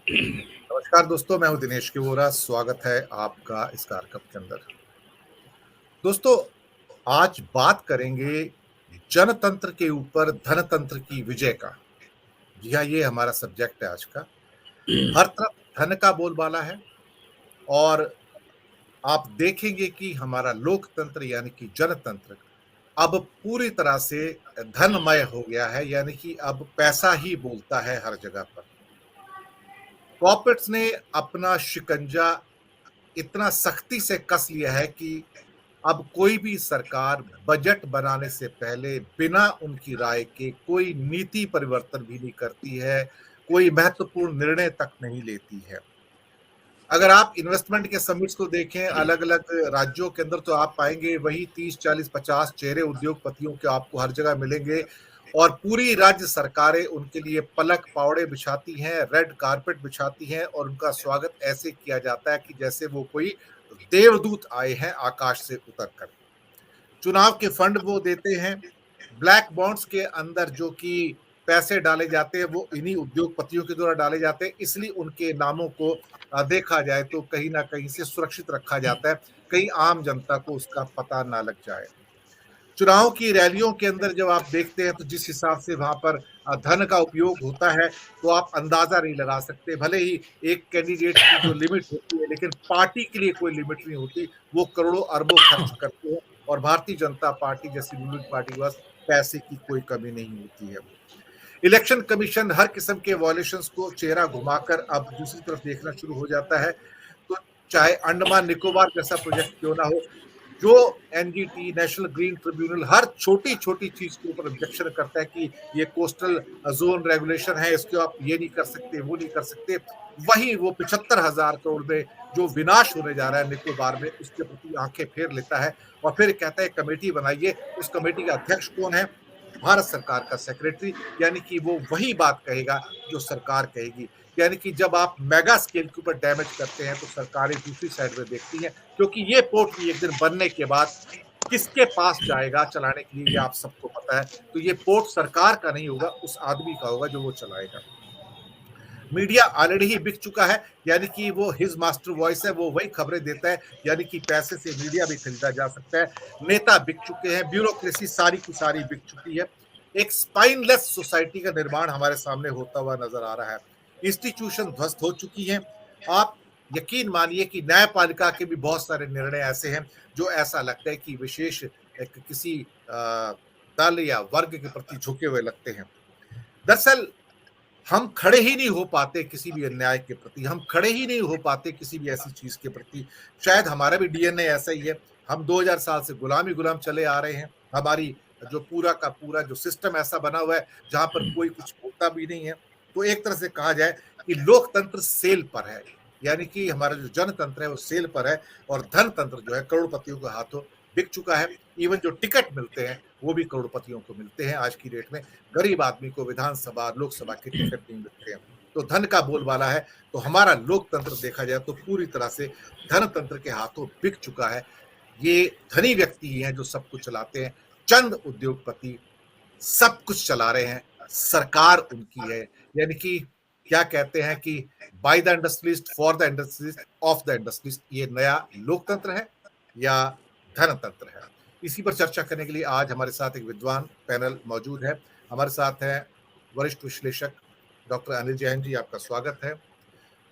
नमस्कार दोस्तों, मैं हूं दिनेश की वोरा। स्वागत है आपका इस कार्यक्रम के अंदर। दोस्तों, आज बात करेंगे जनतंत्र के ऊपर धनतंत्र की विजय का। जी हाँ, ये हमारा सब्जेक्ट है आज का। हर तरफ धन का बोलबाला है और आप देखेंगे कि हमारा लोकतंत्र यानी कि जनतंत्र अब पूरी तरह से धनमय हो गया है, यानी कि अब पैसा ही बोलता है हर जगह पर। कॉर्पोरेट्स ने अपना शिकंजा इतना सख्ती से कस लिया है कि अब कोई भी सरकार बजट बनाने से पहले बिना उनकी राय के कोई नीति परिवर्तन भी नहीं करती है, कोई महत्वपूर्ण निर्णय तक नहीं लेती है। अगर आप इन्वेस्टमेंट के समिट्स को देखें अलग-अलग राज्यों के अंदर, तो आप पाएंगे वही 30, 40, 50 चेहरे उद्योगपतियों के आपको हर जगह मिलेंगे और पूरी राज्य सरकारें उनके लिए पलक पावड़े बिछाती हैं, रेड कारपेट बिछाती हैं और उनका स्वागत ऐसे किया जाता है कि जैसे वो कोई देवदूत आए हैं आकाश से उतर कर। चुनाव के फंड वो देते हैं। ब्लैक बॉन्ड्स के अंदर जो कि पैसे डाले जाते हैं वो इन्हीं उद्योगपतियों के द्वारा डाले जाते हैं, इसलिए उनके नामों को देखा जाए तो कहीं ना कहीं से सुरक्षित रखा जाता है, कहीं आम जनता को उसका पता ना लग जाए। चुनाव की रैलियों के अंदर जब आप देखते हैं तो जिस हिसाब से वहां पर धन का उपयोग होता है, तो आप अंदाजा नहीं लगा सकते। भले ही एक कैंडिडेट की जो लिमिट होती है, लेकिन पार्टी के लिए कोई लिमिट नहीं होती। वो करोड़ों अरबों खर्च करते हैं और भारतीय जनता पार्टी जैसी रूलिंग पार्टी के पास पैसे की कोई कमी नहीं होती है। इलेक्शन कमीशन हर किस्म के वॉयलेशंस को चेहरा घुमाकर अब दूसरी तरफ देखना शुरू हो जाता है। तो चाहे अंडमान निकोबार जैसा प्रोजेक्ट क्यों ना हो, जो एनजीटी नेशनल ग्रीन ट्रिब्यूनल हर छोटी छोटी चीज के ऊपर ऑब्जेक्शन करता है कि ये कोस्टल जोन रेगुलेशन है, इसको आप ये नहीं कर सकते, वो नहीं कर सकते, वही वो 75,000 करोड़ में जो विनाश होने जा रहा है निकोबार में, उसके प्रति आंखें फेर लेता है और फिर कहता है कमेटी बनाइए। उस कमेटी का अध्यक्ष कौन है? भारत सरकार का सेक्रेटरी। यानी कि वो वही बात कहेगा जो सरकार कहेगी। यानी कि जब आप मेगा स्केल के ऊपर डैमेज करते हैं तो सरकारें दूसरी साइड में देखती हैं, क्योंकि ये पोर्ट भी एक दिन बनने के बाद किसके पास जाएगा चलाने के लिए, ये आप सबको पता है। तो ये पोर्ट सरकार का नहीं होगा, उस आदमी का होगा जो वो चलाएगा। मीडिया ऑलरेडी ही बिक चुका है, यानी कि वो हिज मास्टर वॉइस है, वो वही खबरें देता है, यानी कि पैसे से मीडिया भी खरीदा जा सकता है। नेता बिक चुके हैं, ब्यूरोक्रेसी सारी की सारी बिक चुकी है। एक स्पाइनलेस सोसाइटी का निर्माण हमारे सामने होता हुआ नजर आ रहा है। इंस्टीट्यूशन ध्वस्त हो चुकी हैं। आप यकीन मानिए कि न्यायपालिका के भी बहुत सारे निर्णय ऐसे हैं जो ऐसा लगता है कि विशेष एक किसी दल या वर्ग के प्रति झुके हुए लगते हैं। दरअसल हम खड़े ही नहीं हो पाते किसी भी अन्याय के प्रति, हम खड़े ही नहीं हो पाते किसी भी ऐसी चीज के प्रति। शायद हमारा भी डीएनए ऐसा ही है। हम 2000 साल से गुलाम ही गुलाम चले आ रहे हैं। हमारी जो पूरा का पूरा जो सिस्टम ऐसा बना हुआ है जहां पर कोई कुछ बोलता भी नहीं है। तो एक तरह से कहा जाए कि लोकतंत्र सेल पर है, यानी कि हमारा जो जनतंत्र है वो सेल पर है और धनतंत्र जो है करोड़पतियों के हाथों बिक चुका है। इवन जो टिकट मिलते हैं वो भी करोड़पतियों को मिलते हैं आज की डेट में। गरीब आदमी को विधानसभा लोकसभा के टिकट नहीं मिलते हैं। तो धन का बोलबाला है। तो हमारा लोकतंत्र देखा जाए तो पूरी तरह से धनतंत्र के हाथों बिक चुका है। ये धनी व्यक्ति ही हैं जो सब कुछ चलाते हैं। चंद उद्योगपति सब कुछ चला रहे हैं, सरकार उनकी है। यानी कि क्या कहते हैं कि by the industrialist for the industrialist of the industrialist, ये नया लोकतंत्र है या धनतंत्र है? इसी पर चर्चा करने के लिए आज हमारे साथ एक विद्वान पैनल मौजूद है। हमारे साथ हैं वरिष्ठ विश्लेषक डॉक्टर अनिल जैन जी, आपका स्वागत है।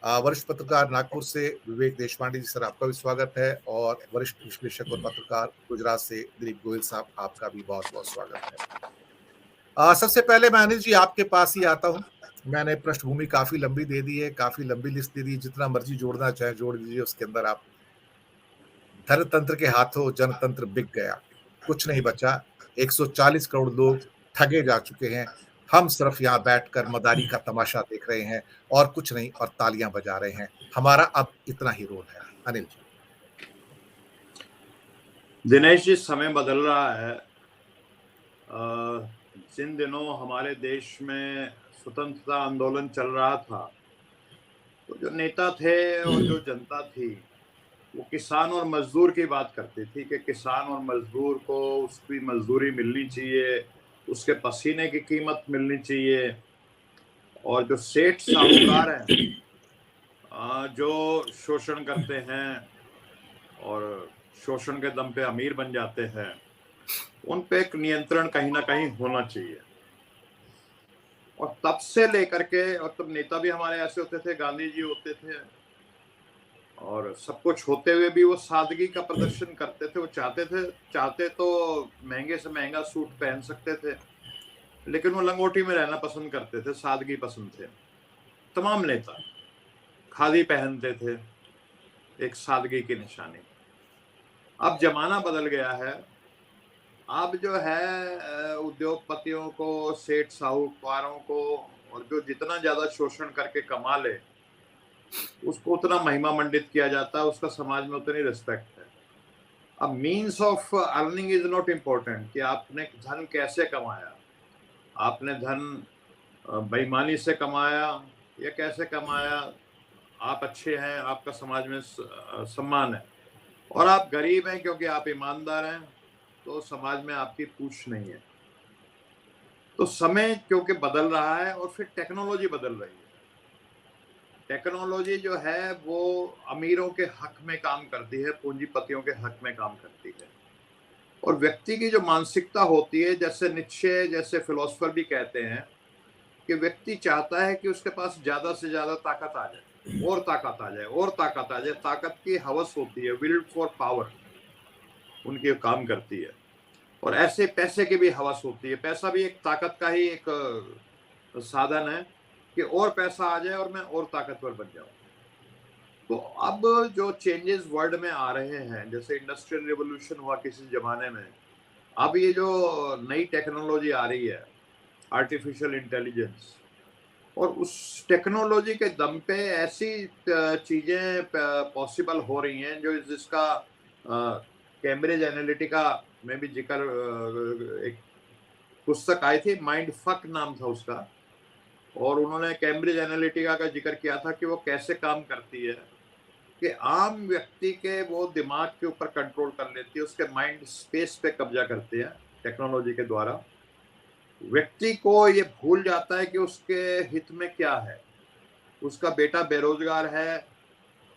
वरिष्ठ पत्रकार नागपुर से विवेक देशपांडे जी, सर आपका भी स्वागत है। और वरिष्ठ विश्लेषक और पत्रकार गुजरात से दिलीप गोयल साहब, आपका भी बहुत बहुत स्वागत है। सबसे पहले मैं अनिल जी आपके पास ही आता हूँ। मैंने पृष्ठभूमि काफी लंबी दे दी है, काफी लंबी लिस्ट दे दी, जितना मर्जी जोड़ना चाहे जोड़ दीजिए उसके अंदर आप। धनतंत्र के हाथों जनतंत्र बिक गया, कुछ नहीं बचा। 140 करोड़ लोग ठगे जा चुके हैं। हम सिर्फ यहाँ बैठकर मदारी का तमाशा देख रहे हैं और कुछ नहीं, और तालियां बजा रहे हैं। हमारा अब इतना ही रोल है। अनिल जी। दिनेश जी, समय बदल रहा है। जिन दिनों हमारे देश में स्वतंत्रता आंदोलन चल रहा था, तो जो नेता थे और जो जनता थी वो किसान और मजदूर की बात करती थी कि किसान और मजदूर को उसकी मजदूरी मिलनी चाहिए, उसके पसीने की कीमत मिलनी चाहिए। और जो सेठ साहूकार हैं जो शोषण करते हैं और शोषण के दम पे अमीर बन जाते हैं, उन पे एक नियंत्रण कहीं ना कहीं होना चाहिए। और तब से लेकर के, और तब नेता भी हमारे ऐसे होते थे, गांधी जी होते थे, और सब कुछ होते हुए भी वो सादगी का प्रदर्शन करते थे। वो चाहते तो महंगे से महंगा सूट पहन सकते थे, लेकिन वो लंगोटी में रहना पसंद करते थे, सादगी पसंद थे। तमाम नेता खादी पहनते थे, एक सादगी की निशानी। अब जमाना बदल गया है। अब जो है उद्योगपतियों को, सेठ साहूकारों को, और जो जितना ज्यादा शोषण करके कमा ले, उसको उतना महिमा मंडित किया जाता है, उसका समाज में उतनी रिस्पेक्ट है। अब means of earning is not important, कि आपने धन कैसे कमाया, आपने धन बेईमानी से कमाया या कैसे कमाया, आप अच्छे हैं, आपका समाज में सम्मान है। और आप गरीब हैं क्योंकि आप ईमानदार हैं, तो समाज में आपकी पूछ नहीं है। तो समय क्योंकि बदल रहा है, और फिर टेक्नोलॉजी बदल रही है। टेक्नोलॉजी जो है वो अमीरों के हक में काम करती है, पूंजीपतियों के हक में काम करती है। और व्यक्ति की जो मानसिकता होती है, जैसे नीत्शे जैसे फिलोसोफर भी कहते हैं, कि व्यक्ति चाहता है कि उसके पास ज्यादा से ज्यादा ताकत आ जाए, और ताकत आ जाए, और ताकत आ जाए। ताकत की हवस होती है, विल फॉर पावर उनकी काम करती है। और ऐसे पैसे की भी हवस होती है। पैसा भी एक ताकत का ही एक साधन है, कि और पैसा आ जाए और मैं और ताकतवर बन जाऊं। तो अब जो चेंजेस वर्ल्ड में आ रहे हैं, जैसे इंडस्ट्रियल रिवॉल्यूशन हुआ किसी जमाने में, अब ये जो नई टेक्नोलॉजी आ रही है, आर्टिफिशियल इंटेलिजेंस, और उस टेक्नोलॉजी के दम पे ऐसी चीजें पॉसिबल हो रही हैं, जो जिसका कैम्ब्रिज एनालिटिका में भी जिक्र, एक पुस्तक आई थी, माइंड फक नाम था उसका, और उन्होंने कैम्ब्रिज एनालिटिका का जिक्र किया था कि वो कैसे काम करती है, कि आम व्यक्ति के वो दिमाग के ऊपर कंट्रोल कर लेती है, उसके माइंड स्पेस पे कब्जा करती है टेक्नोलॉजी के द्वारा। व्यक्ति को ये भूल जाता है कि उसके हित में क्या है। उसका बेटा बेरोजगार है,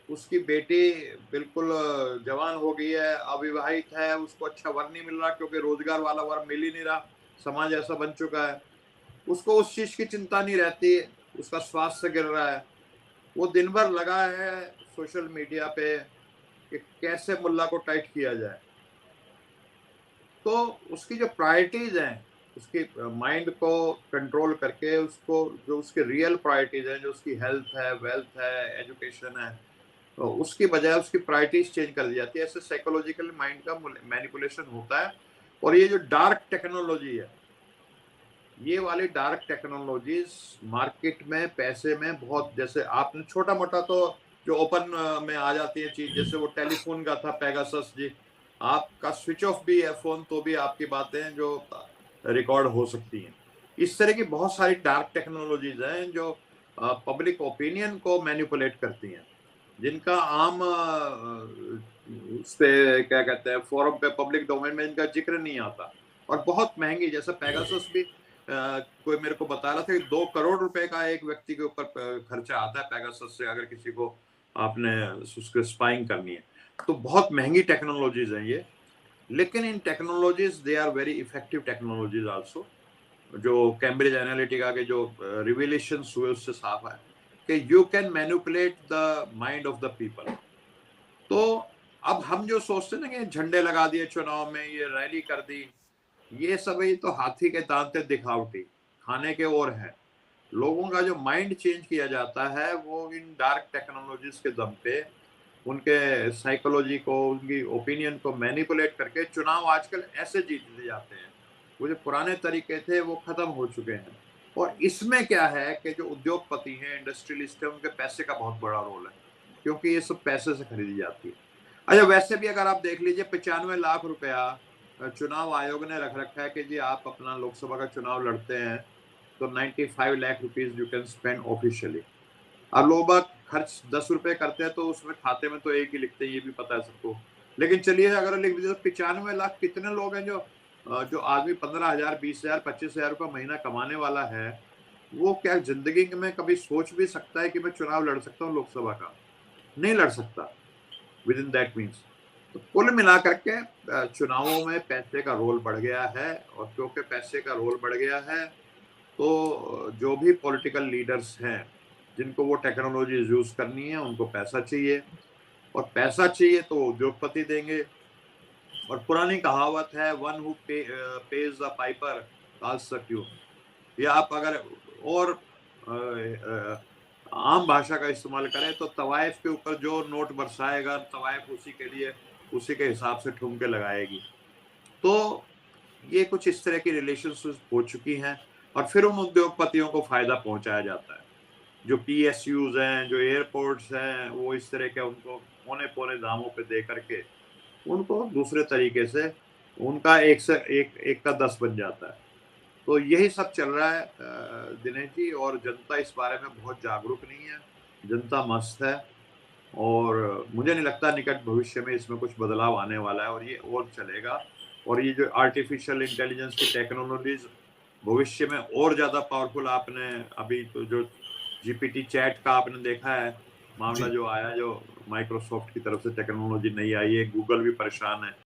उसकी बेटी बिल्कुल जवान हो गई है, अविवाहित है, उसको अच्छा वर नहीं मिल रहा क्योंकि रोजगार वाला वर मिल ही नहीं रहा, समाज ऐसा बन चुका है। उसको उस चीज की चिंता नहीं रहती, उसका स्वास्थ्य गिर रहा है। वो दिन भर लगा है सोशल मीडिया पे कि कैसे मुल्ला को टाइट किया जाए। तो उसकी जो प्रायोरिटीज हैं, उसकी माइंड को कंट्रोल करके, उसको जो उसके रियल प्रायोरिटीज हैं, जो उसकी हेल्थ है, वेल्थ है, एजुकेशन है, तो उसकी बजाय उसकी प्रायोरिटीज चेंज कर दी जाती है। ऐसे साइकोलॉजिकल माइंड का मैनिपुलेशन होता है। और ये जो डार्क टेक्नोलॉजी है, ये वाली डार्क टेक्नोलॉजीज मार्केट में पैसे में बहुत, जैसे आपने छोटा मोटा तो जो ओपन में आ जाती है चीज, जैसे वो टेलीफोन का था पेगासस जी, आपका स्विच ऑफ भी है फोन तो भी आपकी बातें जो रिकॉर्ड हो सकती हैं। इस तरह की बहुत सारी डार्क टेक्नोलॉजीज हैं जो पब्लिक ओपिनियन को मैनिपुलेट करती हैं, जिनका आम उस पे क्या कहते हैं, फोरम पे, पब्लिक डोमेन में इनका जिक्र नहीं आता। और बहुत महंगी, जैसे पेगासस भी कोई मेरे को बता रहा था कि 2 करोड़ रुपए का एक व्यक्ति के ऊपर खर्चा आता है पेगासस से, अगर किसी को आपने उसके स्पाइंग करनी है। तो बहुत महंगी टेक्नोलॉजीज हैं ये। लेकिन इन technologies they are very effective technologies also. जो कैम्ब्रिज एनालिटिका के जो रिविलेशन हुए उससे साफ है कि you can manipulate the mind of the people. तो अब हम जो सोचते हैं ना कि झंडे लगा दिए चुनाव में, ये रैली कर दी, ये सब ही तो हाथी के दांत है, दिखावटी खाने के और है। लोगों का जो माइंड चेंज किया जाता है वो इन डार्क टेक्नोलॉजीज के दम पे, उनके साइकोलॉजी को, उनकी ओपिनियन को मैनिपुलेट करके चुनाव आजकल ऐसे जीते जाते हैं। वो जो पुराने तरीके थे वो खत्म हो चुके हैं। और इसमें क्या है कि जो उद्योगपति हैं, इंडस्ट्रियलिस्ट हैं, उनके पैसे का बहुत बड़ा रोल है, क्योंकि ये सब पैसे से खरीदी जाती है। अच्छा, वैसे भी अगर आप देख लीजिए, 95 लाख रुपया चुनाव आयोग ने रख रखा है कि जी आप अपना लोकसभा का चुनाव लड़ते हैं तो 95 lakh rupees you can spend officially. अब लोग बाग खर्च 10 रुपए करते हैं तो उसमें खाते में तो एक ही लिखते हैं, ये भी पता है सबको। लेकिन चलिए अगर लिख दीजिए तो 95 लाख, कितने लोग हैं जो आदमी 15,000, 20,000, 25,000 रुपये महीना कमाने वाला है, वो क्या ज़िंदगी में कभी सोच भी सकता है कि मैं चुनाव लड़ सकता हूँ लोकसभा का? नहीं लड़ सकता, विद इन दैट मीन्स। तो कुल मिलाकर के चुनावों में पैसे का रोल बढ़ गया है, और क्योंकि पैसे का रोल बढ़ गया है, तो जो भी पॉलिटिकल लीडर्स हैं, जिनको वो टेक्नोलॉजी यूज़ करनी है, उनको पैसा चाहिए, और पैसा चाहिए तो उद्योगपति देंगे। और पुरानी कहावत है, one who pays the piper calls the tune. या आप अगर और आम भाषा का इस्तेमाल करें तो तवाइफ के ऊपर जो नोट बरसाएगा, तवाइफ उसी के लिए, उसी के हिसाब से ठुमके लगाएगी। तो ये कुछ इस तरह की रिलेशनशिप हो चुकी हैं, और फिर उन उद्योगपतियों को फ़ायदा पहुँचाया जाता है। जो पीएसयूज़ हैं, जो एयरपोर्ट्स हैं, वो इस तरह के उनको पौने-पौने दामों पे दे करके उनको दूसरे तरीके से उनका एक से एक का 10 बन जाता है। तो यही सब चल रहा है दिनेश जी, और जनता इस बारे में बहुत जागरूक नहीं है, जनता मस्त है, और मुझे नहीं लगता निकट भविष्य में इसमें कुछ बदलाव आने वाला है, और ये और चलेगा। और ये जो आर्टिफ़िशियल इंटेलिजेंस की टेक्नोलॉज़ीज़ भविष्य में और ज़्यादा पावरफुल, आपने अभी तो जो जीपीटी चैट का आपने देखा है, मामला जी। जो आया, जो माइक्रोसॉफ्ट की तरफ से टेक्नोलॉज़ी नई आई है, गूगल भी परेशान है।